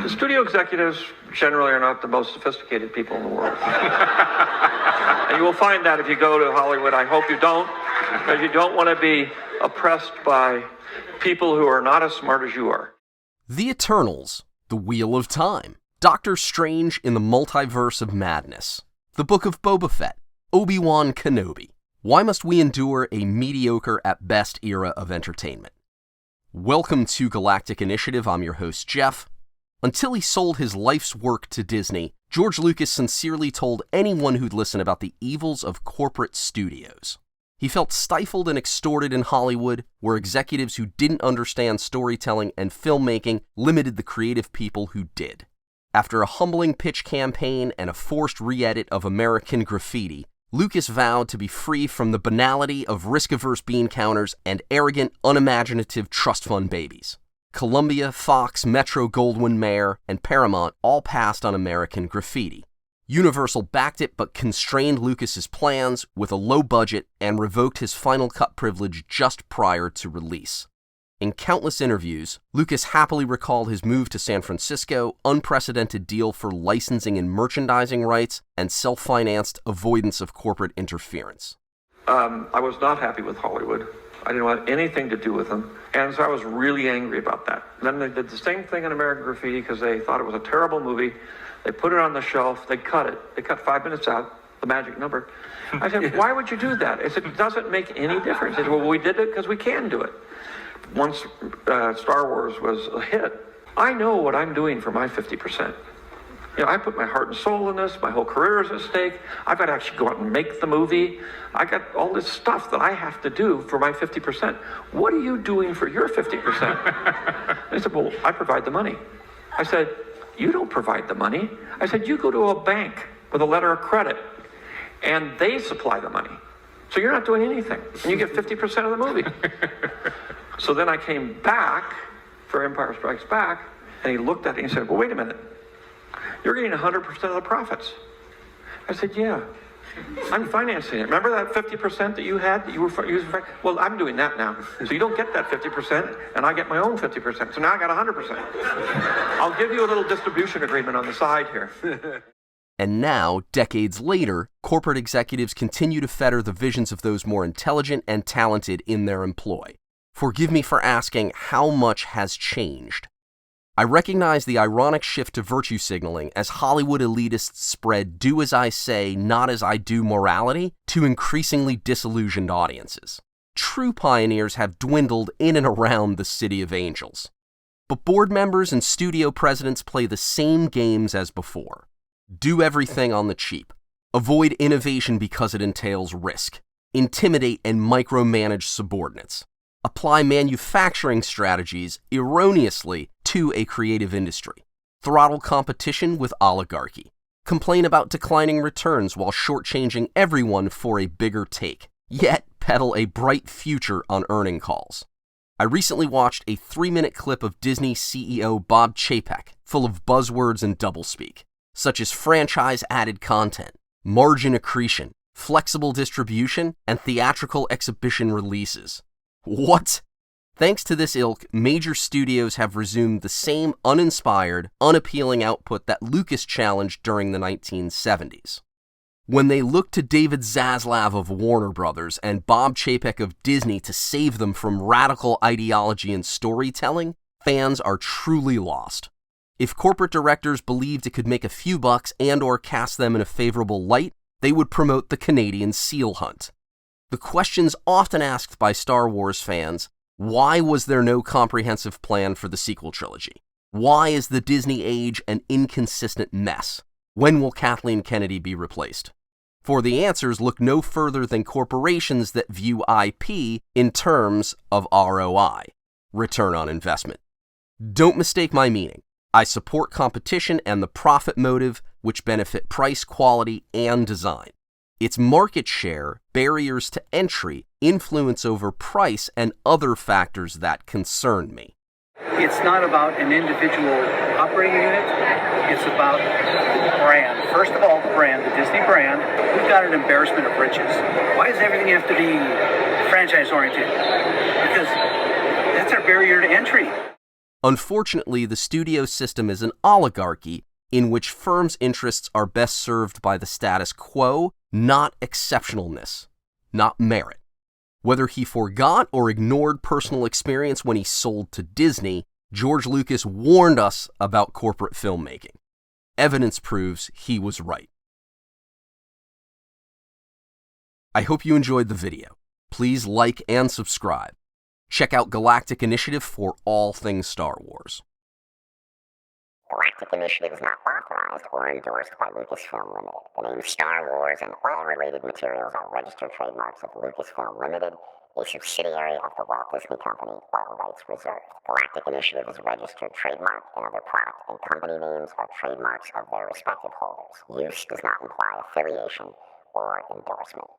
The studio executives generally are not the most sophisticated people in the world. And you will find that if you go to Hollywood. I hope you don't, because you don't want to be oppressed by people who are not as smart as you are. The Eternals, The Wheel of Time, Doctor Strange in the Multiverse of Madness, The Book of Boba Fett, Obi-Wan Kenobi. Why must we endure a mediocre at best era of entertainment? Welcome to Galactic Initiative. I'm your host, Jeff. Until he sold his life's work to Disney, George Lucas sincerely told anyone who'd listen about the evils of corporate studios. He felt stifled and extorted in Hollywood, where executives who didn't understand storytelling and filmmaking limited the creative people who did. After a humbling pitch campaign and a forced re-edit of American Graffiti, Lucas vowed to be free from the banality of risk-averse bean counters and arrogant, unimaginative trust fund babies. Columbia, Fox, Metro-Goldwyn-Mayer, and Paramount all passed on American Graffiti. Universal backed it but constrained Lucas's plans with a low budget and revoked his Final Cut privilege just prior to release. In countless interviews, Lucas happily recalled his move to San Francisco, unprecedented deal for licensing and merchandising rights, and self-financed avoidance of corporate interference. I was not happy with Hollywood. I didn't want anything to do with them. And so I was really angry about that. Then they did the same thing in American Graffiti because they thought it was a terrible movie. They put it on the shelf. They cut it. They cut 5 minutes out, the magic number. I said, why would you do that? I said, it doesn't make any difference. They said, well, we did it because we can do it. Once Star Wars was a hit, I know what I'm doing for my 50%. You know, I put my heart and soul in this. My whole career is at stake. I've got to actually go out and make the movie. I got all this stuff that I have to do for my 50%. What are you doing for your 50%? They said, well, I provide the money. I said, you don't provide the money. I said, you go to a bank with a letter of credit, and they supply the money. So you're not doing anything, and you get 50% of the movie. So then I came back for Empire Strikes Back, and he looked at it and he said, well, wait a minute. You're getting 100% of the profits. I said, yeah, I'm financing it. Remember that 50% that you had that you were using? Well, I'm doing that now. So you don't get that 50%, and I get my own 50%. So now I got 100%. I'll give you a little distribution agreement on the side here. And now, decades later, corporate executives continue to fetter the visions of those more intelligent and talented in their employ. Forgive me for asking, how much has changed? I recognize the ironic shift to virtue signaling as Hollywood elitists spread do as I say, not as I do morality to increasingly disillusioned audiences. True pioneers have dwindled in and around the City of Angels. But board members and studio presidents play the same games as before. Do everything on the cheap. Avoid innovation because it entails risk. Intimidate and micromanage subordinates. Apply manufacturing strategies erroneously to a creative industry. Throttle competition with oligarchy. Complain about declining returns while shortchanging everyone for a bigger take. Yet peddle a bright future on earning calls. I recently watched a 3-minute clip of Disney CEO Bob Chapek, full of buzzwords and doublespeak, such as franchise-added content, margin accretion, flexible distribution, and theatrical exhibition releases. What? Thanks to this ilk, major studios have resumed the same uninspired, unappealing output that Lucas challenged during the 1970s. When they look to David Zaslav of Warner Brothers and Bob Chapek of Disney to save them from radical ideology and storytelling, fans are truly lost. If corporate directors believed it could make a few bucks and/or cast them in a favorable light, they would promote the Canadian seal hunt. The questions often asked by Star Wars fans: why was there no comprehensive plan for the sequel trilogy? Why is the Disney age an inconsistent mess? When will Kathleen Kennedy be replaced? For the answers, look no further than corporations that view IP in terms of ROI, return on investment. Don't mistake my meaning. I support competition and the profit motive, which benefit price, quality, and design. It's market share, barriers to entry, influence over price, and other factors that concern me. It's not about an individual operating unit. It's about the brand. First of all, the brand, the Disney brand. We've got an embarrassment of riches. Why does everything have to be franchise-oriented? Because that's our barrier to entry. Unfortunately, the studio system is an oligarchy in which firms' interests are best served by the status quo, not exceptionalness, not merit. Whether he forgot or ignored personal experience when he sold to Disney, George Lucas warned us about corporate filmmaking. Evidence proves he was right. I hope you enjoyed the video. Please like and subscribe. Check out Galactic Initiative for all things Star Wars. Galactic Initiative is not authorized or endorsed by Lucasfilm Limited. The name Star Wars and all related materials are registered trademarks of Lucasfilm Limited, a subsidiary of the Walt Disney Company, all rights reserved. Galactic Initiative is a registered trademark, and other product and company names are trademarks of their respective holders. Use does not imply affiliation or endorsement.